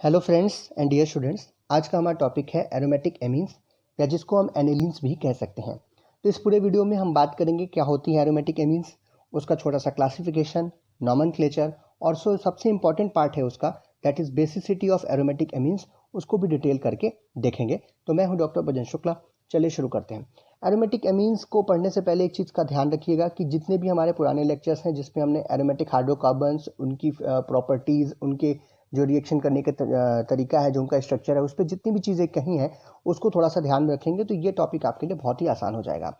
Hello friends and dear students, आज का हमारा टॉपिक है एरोमेटिक एमीन्स या जिसको हम एनिलीन्स भी कह सकते हैं। तो इस पूरे वीडियो में हम बात करेंगे क्या होती है एरोमेटिक एमीन्स, उसका छोटा सा क्लासिफिकेशन, नॉमेनक्लेचर और सबसे इंपॉर्टेंट पार्ट है उसका that is basicity of aromatic amines, उसको भी डिटेल करके देखेंगे। तो मैं हूं डॉक्टर भजन शुक्ला। चलिए शुरू करते हैं। एरोमेटिक एमीन्स को पढ़ने से पहले एक चीज़ का ध्यान रखिएगा कि जितने भी हमारे पुराने लेक्चर्स हैं जिसमें हमने एरोमेटिक हाइड्रोकार्बन्स, उनकी प्रॉपर्टीज़, उनके जो रिएक्शन करने का तरीका है, जो उनका स्ट्रक्चर है, उस पर जितनी भी चीज़ें कही हैं उसको थोड़ा सा ध्यान में रखेंगे तो ये टॉपिक आपके लिए बहुत ही आसान हो जाएगा।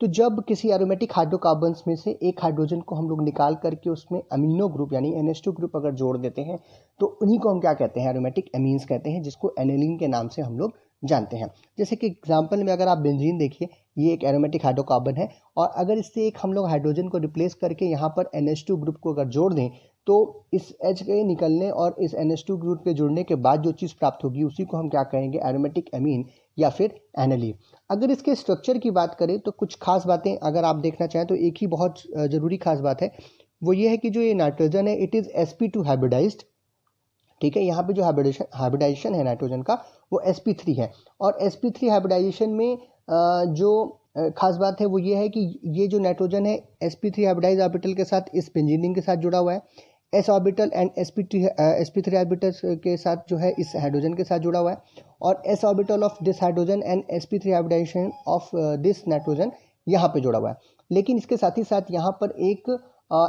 तो जब किसी एरोमेटिक हाइड्रोकार्बन्स में से एक हाइड्रोजन को हम लोग निकाल करके उसमें अमीनो ग्रुप यानी NH2 ग्रुप अगर जोड़ देते हैं तो उन्हीं को हम क्या कहते हैं, एरोमेटिक एमीन्स कहते हैं, जिसको एनिलीन के नाम से हम लोग जानते हैं। जैसे कि एग्जांपल में अगर आप बेंजीन देखिए, ये एक एरोमेटिक हाइड्रोकार्बन है और अगर इससे एक हम लोग हाइड्रोजन को रिप्लेस करके यहाँ पर NH2 ग्रुप को अगर जोड़ दें तो इस H के निकलने और इस NH2 ग्रुप के जुड़ने के बाद जो चीज़ प्राप्त होगी उसी को हम क्या कहेंगे, एरोमेटिक एमीन या फिर एनिलीन। अगर इसके स्ट्रक्चर की बात करें तो कुछ खास बातें अगर आप देखना चाहें तो एक ही बहुत ज़रूरी खास बात है, वो ये है कि जो ये नाइट्रोजन है इट इज़ sp2 हाइब्रिडाइज्ड। ठीक है, यहाँ पे जो हाइब्रिडाइजेशन है नाइट्रोजन का वो sp3 है और sp3 हाइब्रिडाइजेशन में जो खास बात है वो ये है कि ये जो नाइट्रोजन है sp3 हाइब्रिडाइज ऑर्बिटल के साथ इस बेंजीन के साथ जुड़ा हुआ है, s orbital and sp3 orbital के साथ जो है इस हाइड्रोजन के साथ जुड़ा हुआ है और s orbital of this hydrogen and sp3 hybridization of this nitrogen यहाँ पे जुड़ा हुआ है। लेकिन इसके साथ ही साथ यहाँ पर एक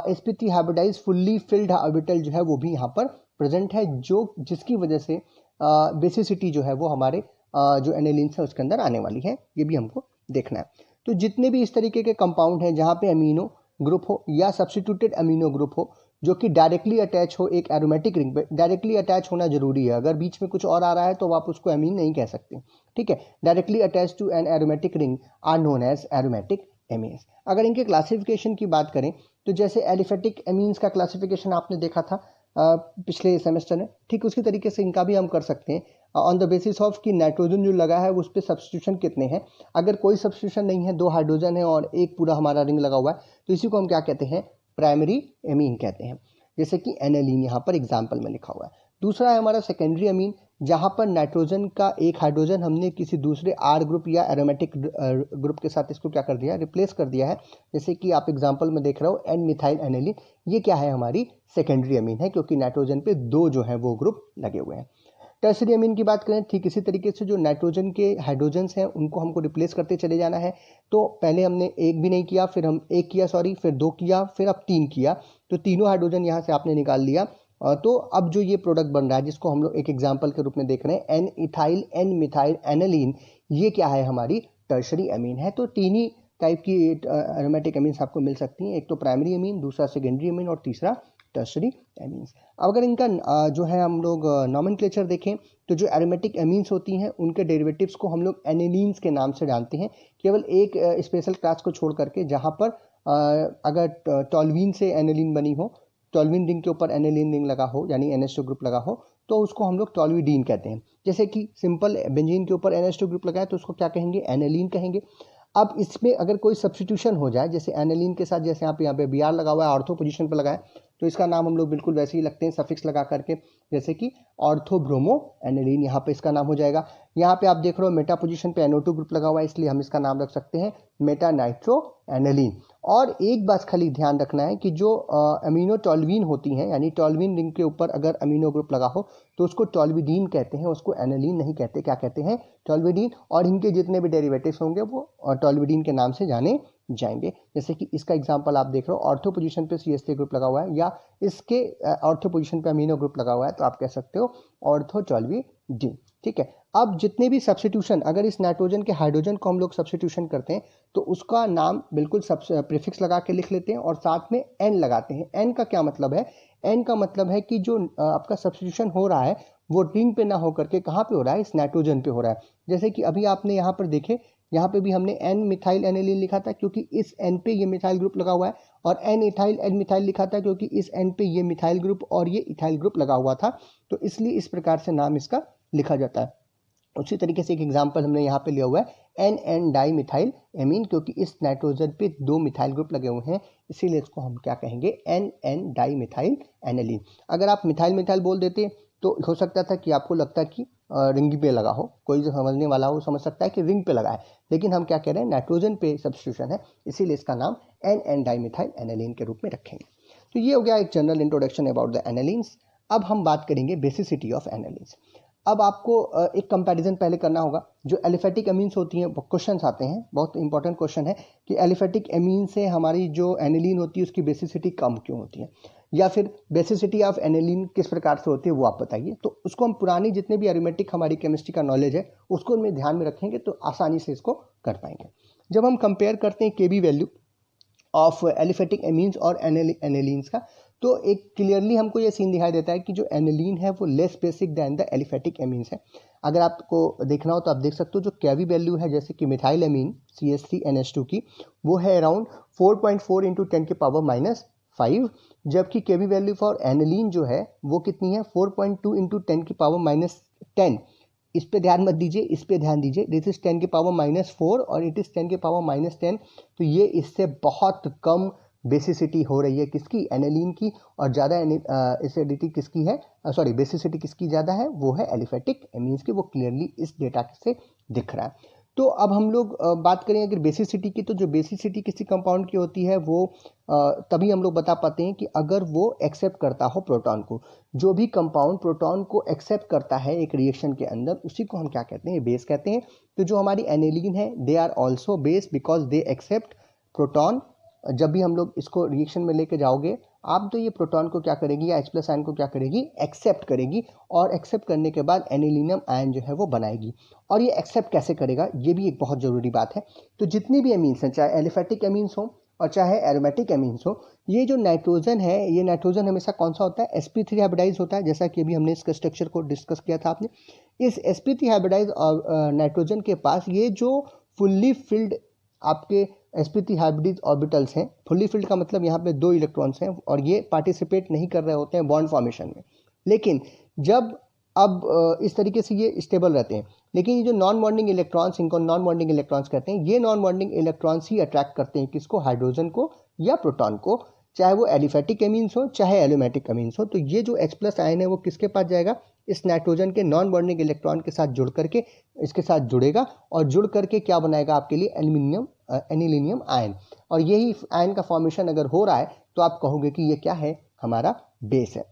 sp3 hybridise fully filled orbital जो है वो भी यहाँ पर प्रेजेंट है, जो जिसकी वजह से बेसिसिटी जो है वो हमारे जो एनिलीन्स है उसके अंदर आने वाली है, ये भी हमको देखना है। तो जितने भी इस तरीके के कंपाउंड हैं जहाँ पे अमीनो ग्रुप हो या सब्स्टिट्यूटेड अमीनो ग्रुप हो जो कि डायरेक्टली अटैच हो एक एरोमेटिक रिंग पे, डायरेक्टली अटैच होना जरूरी है। अगर बीच में कुछ और आ रहा है तो आप उसको अमीन नहीं कह सकते। ठीक है, directly attach to an aromatic ring are known as aromatic amines. अगर इनके क्लासिफिकेशन की बात करें तो जैसे एलिफेटिक एमीन्स का क्लासिफिकेशन आपने देखा था पिछले सेमेस्टर में, ठीक उसी तरीके से इनका भी हम कर सकते हैं ऑन द बेसिस ऑफ कि नाइट्रोजन जो लगा है उस पर सब्स्टिट्यूशन कितने हैं। अगर कोई सब्स्टिट्यूशन नहीं है, दो हाइड्रोजन है और एक पूरा हमारा रिंग लगा हुआ है, तो इसी को हम क्या कहते हैं, प्राइमरी एमीन कहते हैं, जैसे कि एनिलीन यहाँ पर एग्जाम्पल में लिखा हुआ है। दूसरा है हमारा सेकेंडरी अमीन, जहाँ पर नाइट्रोजन का एक हाइड्रोजन हमने किसी दूसरे R ग्रुप या एरोमेटिक ग्रुप के साथ इसको क्या कर दिया, रिप्लेस कर दिया है। जैसे कि आप एग्जांपल में देख रहे हो एन मिथाइल एनिलीन, ये क्या है, हमारी सेकेंडरी अमीन है, क्योंकि नाइट्रोजन पे दो जो है वो ग्रुप लगे हुए हैं। टर्सरी अमीन की बात करें, ठीक इसी तरीके से जो नाइट्रोजन के हाइड्रोजन्स हैं उनको हमको रिप्लेस करते चले जाना है। तो पहले हमने एक भी नहीं किया, फिर हम एक किया, फिर दो किया, फिर अब तीन किया, तो तीनों हाइड्रोजन यहाँ से आपने निकाल लिया। तो अब जो ये प्रोडक्ट बन रहा है जिसको हम लोग एक एग्जाम्पल के रूप में देख रहे हैं, N ethyl N methyl aniline, ये क्या है, हमारी टर्शरी अमीन है। तो तीन ही टाइप की एरोमेटिक अमीन्स आपको मिल सकती हैं, एक तो प्राइमरी अमीन, दूसरा सेकेंडरी अमीन और तीसरा टर्शरी एमीन्स। अब अगर इनका जो है हम लोग नॉमेनक्लेचर देखें तो जो एरोमेटिक एमीन्स होती हैं उनके डेरिवेटिव्स को हम लोग एनिलीन्स के नाम से जानते हैं, केवल एक स्पेशल क्लास को छोड़ करके, जहाँ पर अगर टॉल्वीन से एनिलीन बनी हो, टॉल्वीन रिंग के ऊपर एनिलीन रिंग लगा हो यानी NH2 ग्रुप लगा हो, तो उसको हम लोग टॉल्वीडीन कहते हैं। जैसे कि सिंपल बेंजीन के ऊपर NH2 ग्रुप लगा है तो उसको क्या कहेंगे, एनिलीन कहेंगे। अब इसमें अगर कोई सब्स्टिट्यूशन हो जाए, जैसे एनिलीन के साथ जैसे यहाँ पे BR लगा हुआ है, ऑर्थो पोजीशन पर लगा है, तो इसका नाम हम लोग बिल्कुल वैसे ही लगते हैं सफिक्स लगा करके, जैसे कि ऑर्थोब्रोमो एनिलीन, यहाँ पे इसका नाम हो जाएगा। यहाँ पे आप देख रहे हो मेटा पोजीशन पे NO2 ग्रुप लगा हुआ है, इसलिए हम इसका नाम रख सकते हैं मेटा नाइट्रो एनिलीन। और एक बात खाली ध्यान रखना है कि जो अमीनो टॉल्वीन होती हैं, यानी टॉल्वीन रिंग के ऊपर अगर अमीनो ग्रुप लगा हो तो उसको टॉल्विडीन कहते हैं, उसको एनिलीन नहीं कहते। क्या कहते हैं, टॉल्विडीन। और इनके जितने भी डेरिवेटिव्स होंगे वो टॉल्विडीन के नाम से जाने जाएंगे। जैसे कि इसका एग्जांपल आप देख रहे हो, ऑर्थो पोजीशन पे CH3 ग्रुप लगा हुआ है या इसके ऑर्थो पोजीशन पे अमीनो ग्रुप लगा हुआ है, तो आप कह सकते हो ऑर्थोटॉल्विडीन। ठीक है, अब जितने भी सब्स्टिट्यूशन, अगर इस नाइट्रोजन के हाइड्रोजन को हम लोग सब्स्टिट्यूशन करते हैं तो उसका नाम बिल्कुल सब प्रीफिक्स लगा के लिख लेते हैं और साथ में एन लगाते हैं। एन का क्या मतलब है, एन का मतलब है कि जो आपका सब्स्टिट्यूशन हो रहा है वो रिंग पे ना होकर के कहाँ पे हो रहा है, इस नाइट्रोजन पे हो रहा है। जैसे कि अभी आपने यहाँ पर देखे, यहाँ पे भी हमने एन मिथाइल एनिलीन लिखा था क्योंकि इस एन पे ये मिथाइल ग्रुप लगा हुआ है, और एन इथाइल एन मिथाइल लिखा था क्योंकि इस एन पे ये मिथाइल ग्रुप और ये इथाइल ग्रुप लगा हुआ था, तो इसलिए इस प्रकार से नाम इसका लिखा जाता है। उसी तरीके से एक एग्जांपल हमने यहाँ पे लिया हुआ है N N di methyl amine, क्योंकि इस नाइट्रोजन पे दो मिथाइल ग्रुप लगे हुए हैं, इसीलिए इसको हम क्या कहेंगे, N N di methyl aniline. अगर आप मिथाइल मिथाइल बोल देते तो हो सकता था कि आपको लगता है कि रिंग पे लगा हो, कोई जो समझने वाला हो समझ सकता है कि रिंग पे लगा है, लेकिन हम क्या कह रहे हैं, नाइट्रोजन पे सब्स्टिट्यूशन है, इसीलिए इसका नाम एन डाइमिथाइल एनालिन के रूप में रखेंगे। तो ये हो गया एक जनरल इंट्रोडक्शन अबाउट द एनालिन्स। अब हम बात करेंगे बेसिसिटी ऑफ एनालिन्स। अब आपको एक कंपैरिजन पहले करना होगा। जो एलिफेटिक एमीन्स होती हैं, क्वेश्चंस आते हैं, बहुत इंपॉर्टेंट क्वेश्चन है कि एलिफेटिक एमीन से हमारी जो एनालिन होती है उसकी बेसिसिटी कम क्यों होती है, या फिर बेसिसिटी ऑफ एनालिन किस प्रकार से होती है वो आप बताइए। तो उसको हम पुरानी जितने भी एरोमेटिक हमारी केमिस्ट्री का नॉलेज है उसको हम ध्यान में रखेंगे तो आसानी से इसको कर पाएंगे। जब हम कंपेयर करते हैं केबी वैल्यू ऑफ एलिफेटिक एमीन्स और एनालिन्स का, तो एक क्लियरली हमको ये सीन दिखाई देता है कि जो एनालिन है वो less basic then the aliphatic amines है। अगर आपको देखना हो तो आप देख सकते हो जो केबी वैल्यू है जैसे कि मिथाइल एमीन CH3NH2 की, वो है अराउंड 4.4 इंटू 10 की पावर -5, जबकि केबी वैल्यू फॉर एनालिन जो है वो कितनी है, 4.2 इंटू 10 की पावर -10। इस पे ध्यान मत दीजिए, इस पे ध्यान दीजिए, दिस इज 10 की पावर -4 और इट इज़ 10 की पावर -10। तो ये इससे बहुत कम बेसिसिटी हो रही है किसकी, एनालिन की, और ज़्यादा एसिडिटी किसकी है, सॉरी बेसिसिटी किसकी ज़्यादा है, वो है एलिफेटिक एमीन्स की। वो क्लियरली इस डेटा से दिख रहा है। तो अब हम लोग बात करें अगर बेसिसिटी की, तो जो बेसिसिटी किसी कंपाउंड की होती है वो तभी हम लोग बता पाते हैं कि अगर वो एक्सेप्ट करता हो प्रोटॉन को। जो भी कंपाउंड प्रोटॉन को एक्सेप्ट करता है एक रिएक्शन के अंदर, उसी को हम क्या कहते हैं, बेस कहते हैं। तो जो हमारी एनालिन है they are also base because they accept proton. जब भी हम लोग इसको रिएक्शन में लेके जाओगे आप, तो ये प्रोटॉन को क्या करेगी या H+ आयन को क्या करेगी, एक्सेप्ट करेगी, और एक्सेप्ट करने के बाद एनिलिनियम आयन जो है वो बनाएगी। और ये एक्सेप्ट कैसे करेगा, ये भी एक बहुत ज़रूरी बात है। तो जितनी भी एमीन्स हैं, चाहे एलिफेटिक एमीन्स हो और चाहे एरोमेटिक एमीन्स हो, ये जो नाइट्रोजन है, ये नाइट्रोजन हमेशा कौन सा होता है, sp3 हाइब्रिडाइज होता है। जैसा कि अभी हमने इसका स्ट्रक्चर को डिस्कस किया था आपने, इस sp3 हाइब्रिडाइज नाइट्रोजन के पास ये जो फुल्ली फिल्ड आपके sp3 हाइब्रिड ऑर्बिटल्स हैं, फुल्ली फिल्ड का मतलब यहाँ पे 2 इलेक्ट्रॉन्स हैं और ये पार्टिसिपेट नहीं कर रहे होते हैं बॉन्ड फॉर्मेशन में, लेकिन जब अब इस तरीके से ये स्टेबल रहते हैं। लेकिन ये जो नॉन बॉन्डिंग इलेक्ट्रॉन्स, इनको नॉन बॉन्डिंग इलेक्ट्रॉन्स कहते हैं, ये नॉन बॉन्डिंग इलेक्ट्रॉन्स ही अट्रैक्ट करते हैं किसको, हाइड्रोजन को या प्रोटॉन को, चाहे वो एलिफेटिक एमीन्स हो चाहे एरोमेटिक एमीन्स हो। तो ये जो H+ आयन है वो किसके पास जाएगा, इस नाइट्रोजन के नॉन बॉन्डिंग इलेक्ट्रॉन के साथ जुड़ करके इसके साथ जुड़ेगा और जुड़ करके क्या बनाएगा आपके लिए, एनिलिनियम आयन। और यही आयन का फॉर्मेशन अगर हो रहा है तो आप कहोगे कि ये क्या है, हमारा बेस है।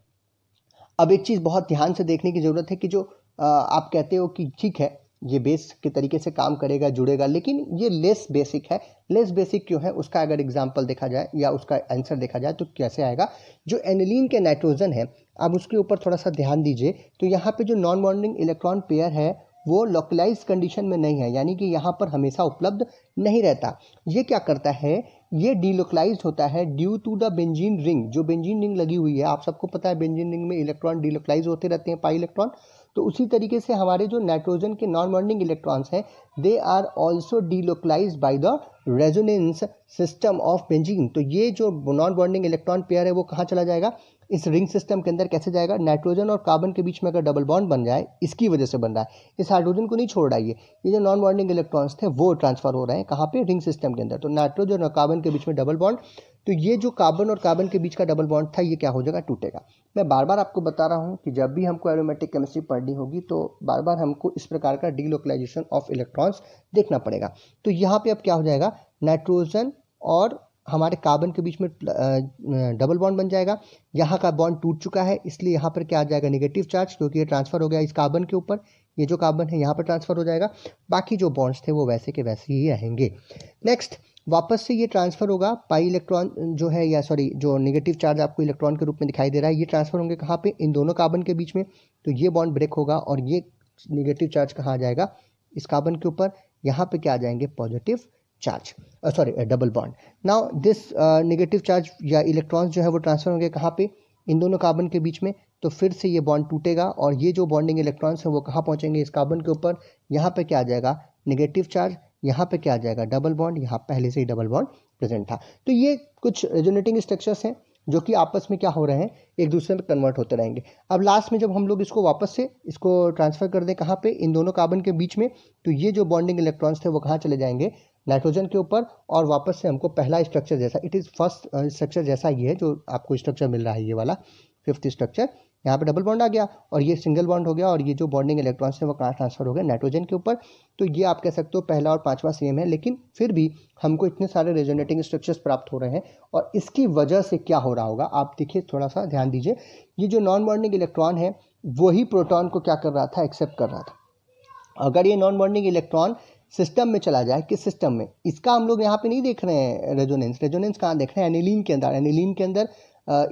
अब एक चीज़ बहुत ध्यान से देखने की ज़रूरत है कि जो आप कहते हो कि ठीक है ये बेस के तरीके से काम करेगा, जुड़ेगा, लेकिन ये लेस बेसिक है। लेस बेसिक क्यों है, उसका अगर एग्जांपल देखा जाए या उसका आंसर देखा जाए तो कैसे आएगा। जो एनिलीन के नाइट्रोजन है, अब उसके ऊपर थोड़ा सा ध्यान दीजिए, तो यहाँ पे जो नॉन बॉन्डिंग इलेक्ट्रॉन पेयर है वो लोकलाइज कंडीशन में नहीं है, यानी कि यहाँ पर हमेशा उपलब्ध नहीं रहता। ये क्या करता है, ये डीलोकलाइज होता है due to the benzene ring. जो बेंजीन रिंग लगी हुई है, आप सबको पता है बेंजीन रिंग में इलेक्ट्रॉन डीलोकलाइज होते रहते हैं, पाई इलेक्ट्रॉन। तो उसी तरीके से हमारे जो नाइट्रोजन के नॉन बॉन्डिंग इलेक्ट्रॉन्स हैं, they are also delocalize by the resonance system of benzene. तो ये जो नॉन बॉन्डिंग इलेक्ट्रॉन पेयर है वो कहाँ चला जाएगा, इस रिंग सिस्टम के अंदर कैसे जाएगा, नाइट्रोजन और कार्बन के बीच में अगर डबल बॉन्ड बन जाए, इसकी वजह से बन रहा है, इस हाइड्रोजन को नहीं छोड़ रहा है, ये जो नॉन बॉन्डिंग इलेक्ट्रॉन्स थे वो ट्रांसफर हो रहे हैं कहाँ पे, रिंग सिस्टम के अंदर। तो नाइट्रोजन और कार्बन के बीच में डबल बॉन्ड, तो ये जो कार्बन और कार्बन के बीच का डबल बॉन्ड था ये क्या हो जाएगा, टूटेगा। मैं बार बार आपको बता रहा हूँ कि जब भी हमको एरोमेटिक केमिस्ट्री पढ़नी होगी तो बार बार हमको इस प्रकार का डीलोकलाइजेशन ऑफ इलेक्ट्रॉन्स देखना पड़ेगा। तो यहाँ पे अब क्या हो जाएगा, नाइट्रोजन और हमारे कार्बन के बीच में डबल बॉन्ड बन जाएगा। यहाँ का बॉन्ड टूट चुका है, इसलिए यहाँ पर क्या आ जाएगा, नेगेटिव चार्ज, क्योंकि ये ट्रांसफर हो गया इस कार्बन के ऊपर। ये जो कार्बन है यहाँ पर ट्रांसफर हो जाएगा, बाकी जो बॉन्ड्स थे वो वैसे के वैसे ही रहेंगे। नेक्स्ट, वापस से ये ट्रांसफर होगा, पाई इलेक्ट्रॉन जो है, या सॉरी जो नेगेटिव चार्ज आपको इलेक्ट्रॉन के रूप में दिखाई दे रहा है, ये ट्रांसफर होंगे कहाँ पे, इन दोनों कार्बन के बीच में। तो ये बॉन्ड ब्रेक होगा और ये नेगेटिव चार्ज कहाँ आ जाएगा, इस कार्बन के ऊपर। यहाँ पे क्या आ जाएंगे, positive charge, sorry double bond. Now this negative charge या इलेक्ट्रॉन्स जो है वो ट्रांसफर होंगे कहाँ पे, इन दोनों कार्बन के बीच में। तो फिर से ये बॉन्ड टूटेगा और ये जो बॉन्डिंग इलेक्ट्रॉन्स हैं वो कहाँ पहुँचेंगे, इस कार्बन के ऊपर। यहाँ पे क्या आ जाएगा, नेगेटिव चार्ज, यहाँ पे क्या आ जाएगा, डबल बॉन्ड, यहाँ पहले से ही डबल बॉन्ड प्रेजेंट था। तो ये कुछ रेजोनेटिंग स्ट्रक्चर्स हैं जो कि आपस में क्या हो रहे हैं, एक दूसरे में कन्वर्ट होते रहेंगे। अब लास्ट में जब हम लोग इसको वापस से इसको ट्रांसफर कर दें कहाँ पे, इन दोनों कार्बन के बीच में, तो ये जो बॉन्डिंग इलेक्ट्रॉन्स थे वो कहाँ चले जाएंगे, नाइट्रोजन के ऊपर। और वापस से हमको पहला स्ट्रक्चर जैसा, इट इज़ फर्स्ट स्ट्रक्चर जैसा ही है जो आपको स्ट्रक्चर मिल रहा है, ये वाला 5th स्ट्रक्चर यहाँ पे डबल बॉन्ड आ गया और ये सिंगल बॉन्ड हो गया, और ये जो बॉन्डिंग इलेक्ट्रॉन्स है वो कहाँ ट्रांसफर हो गया, नाइट्रोजन के ऊपर। तो ये आप कह सकते हो पहला और पांचवा सेम है, लेकिन फिर भी हमको इतने सारे रेजोनेटिंग स्ट्रक्चर्स प्राप्त हो रहे हैं, और इसकी वजह से क्या हो रहा होगा आप देखिए, थोड़ा सा ध्यान दीजिए। ये जो नॉन बॉन्डिंग इलेक्ट्रॉन है वही प्रोटॉन को क्या कर रहा था, एक्सेप्ट कर रहा था। अगर ये नॉन बॉन्डिंग इलेक्ट्रॉन सिस्टम में चला जाए, किस सिस्टम में, इसका हम लोग यहाँ पे नहीं देख रहे हैं रेजोनेंस। रेजोनेंस कहाँ देख रहे हैं, एनिलीन के अंदर। एनिलीन के अंदर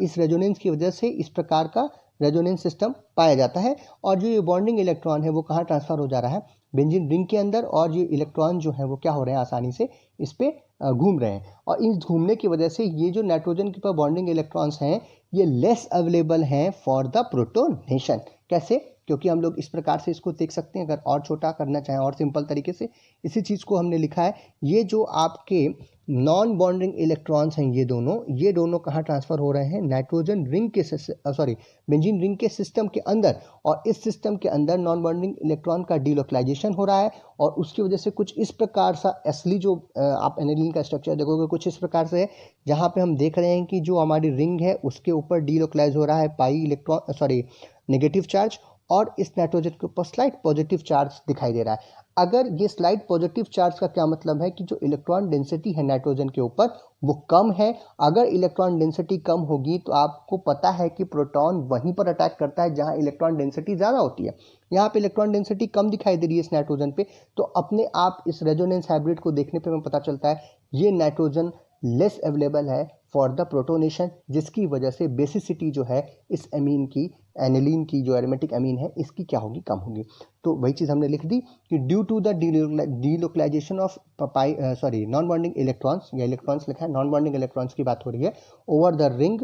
इस रेजोनेंस की वजह से इस प्रकार का रेजोनेंस सिस्टम पाया जाता है। और जो ये बॉन्डिंग इलेक्ट्रॉन है वो कहाँ ट्रांसफर हो जा रहा है, बेंजीन रिंग के अंदर, और ये इलेक्ट्रॉन जो है वो क्या हो रहे हैं, आसानी से इस पर घूम रहे हैं। और इस घूमने की वजह से ये जो नाइट्रोजन के ऊपर बॉन्डिंग इलेक्ट्रॉन्स हैं ये लेस अवेलेबल हैं फॉर द प्रोटोनेशन। कैसे, क्योंकि हम लोग इस प्रकार से इसको देख सकते हैं, अगर और छोटा करना चाहें और सिंपल तरीके से, इसी चीज़ को हमने लिखा है, ये जो आपके नॉन बॉन्डिंग इलेक्ट्रॉन्स हैं ये दोनों कहाँ ट्रांसफ़र हो रहे हैं, नाइट्रोजन रिंग के बेंजीन रिंग के सिस्टम के अंदर। और इस सिस्टम के अंदर नॉन बॉन्डिंग इलेक्ट्रॉन का डीलोकलाइजेशन हो रहा है, और उसकी वजह से कुछ इस प्रकार सा असली जो आप एनिलीन का स्ट्रक्चर देखोगे कुछ इस प्रकार से है, जहाँ पे हम देख रहे हैं कि जो हमारी रिंग है उसके ऊपर डीलोकलाइज हो रहा है पाई नेगेटिव चार्ज, और इस नाइट्रोजन के ऊपर स्लाइट पॉजिटिव चार्ज दिखाई दे रहा है। अगर ये स्लाइट पॉजिटिव चार्ज का क्या मतलब है कि जो इलेक्ट्रॉन डेंसिटी है नाइट्रोजन के ऊपर वो कम है। अगर इलेक्ट्रॉन डेंसिटी कम होगी तो आपको पता है कि प्रोटॉन वहीं पर अटैक करता है जहां इलेक्ट्रॉन डेंसिटी ज़्यादा होती है। यहाँ पे इलेक्ट्रॉन डेंसिटी कम दिखाई दे रही है इस नाइट्रोजन पे, तो अपने आप इस रेजोनेंस हाइब्रिड को देखने पे हमें पता चलता है ये नाइट्रोजन लेस अवेलेबल है फॉर द प्रोटोनेशन, जिसकी वजह से बेसिसिटी जो है इस एमीन की, एनिलीन की जो एरोमेटिक एमीन है इसकी क्या होगी, कम होगी। तो वही चीज़ हमने लिख दी कि due to the delocalization of non bonding electrons, या इलेक्ट्रॉन्स लिखा है, नॉन बॉन्डिंग इलेक्ट्रॉन्स की बात हो रही है, over the ring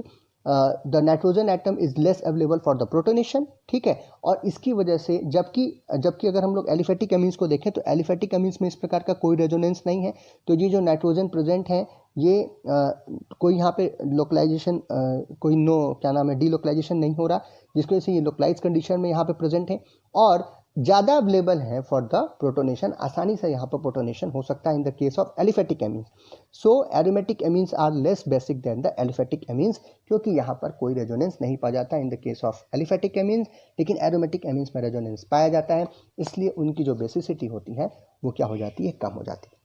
the nitrogen atom is less available for the protonation. ठीक है, और इसकी वजह से जबकि अगर हम लोग एलिफेटिक एमीन्स को देखें तो एलिफेटिक एमीन्स में इस प्रकार का कोई रेजोनेंस नहीं है। तो ये जो नाइट्रोजन प्रेजेंट है ये कोई यहाँ पे लोकलाइजेशन डीलोकलाइजेशन नहीं हो रहा, जिसकी वजह से ये लोकलाइज कंडीशन में यहाँ पे प्रेजेंट है और ज़्यादा अवेलेबल है फॉर द प्रोटोनेशन। आसानी से यहाँ पर प्रोटोनेशन हो सकता है in the case of aliphatic amines. So aromatic amines are less basic than the aliphatic amines, क्योंकि यहाँ पर कोई रेजोनेंस नहीं पाया जाता in the case of aliphatic amines, लेकिन एरोमेटिक एमीन्स में रेजोनेंस पाया जाता है, इसलिए उनकी जो बेसिसिटी होती है वो क्या हो जाती है, कम हो जाती है।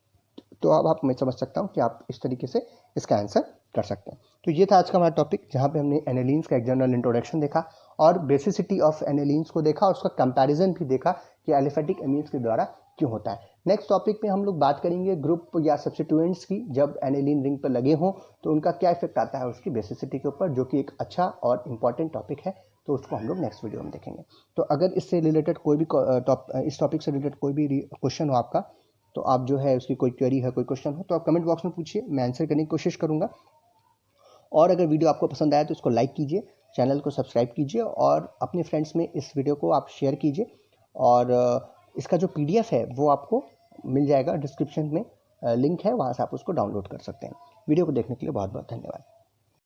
तो अब आप, मैं समझ सकता हूँ कि आप इस तरीके से इसका आंसर कर सकते हैं। तो ये था आज का हमारा टॉपिक, जहाँ पे हमने एनिलीन्स का एक जनरल इंट्रोडक्शन देखा और बेसिसिटी ऑफ एनिलीन्स को देखा, और उसका कंपैरिजन भी देखा कि एलिफेटिक एमीन्स के द्वारा क्यों होता है। नेक्स्ट टॉपिक में हम लोग बात करेंगे ग्रुप या सब्स्टिट्यूएंट्स की, जब एनिलीन रिंग पर लगे हों तो उनका क्या इफेक्ट आता है उसकी बेसिसिटी के ऊपर, जो कि एक अच्छा और इम्पॉर्टेंट टॉपिक है, तो उसको हम लोग नेक्स्ट वीडियो में देखेंगे। तो अगर इससे रिलेटेड कोई भी इस टॉपिक से रिलेटेड कोई भी क्वेश्चन हो आपका, तो आप जो है उसकी कोई क्वेरी है, कोई क्वेश्चन हो, तो आप कमेंट बॉक्स में पूछिए, मैं आंसर करने की कोशिश करूँगा। और अगर वीडियो आपको पसंद आया तो इसको लाइक कीजिए, चैनल को सब्सक्राइब कीजिए, और अपने फ्रेंड्स में इस वीडियो को आप शेयर कीजिए। और इसका जो PDF है वो आपको मिल जाएगा डिस्क्रिप्शन में, लिंक है, वहाँ से आप उसको डाउनलोड कर सकते हैं। वीडियो को देखने के लिए बहुत बहुत धन्यवाद।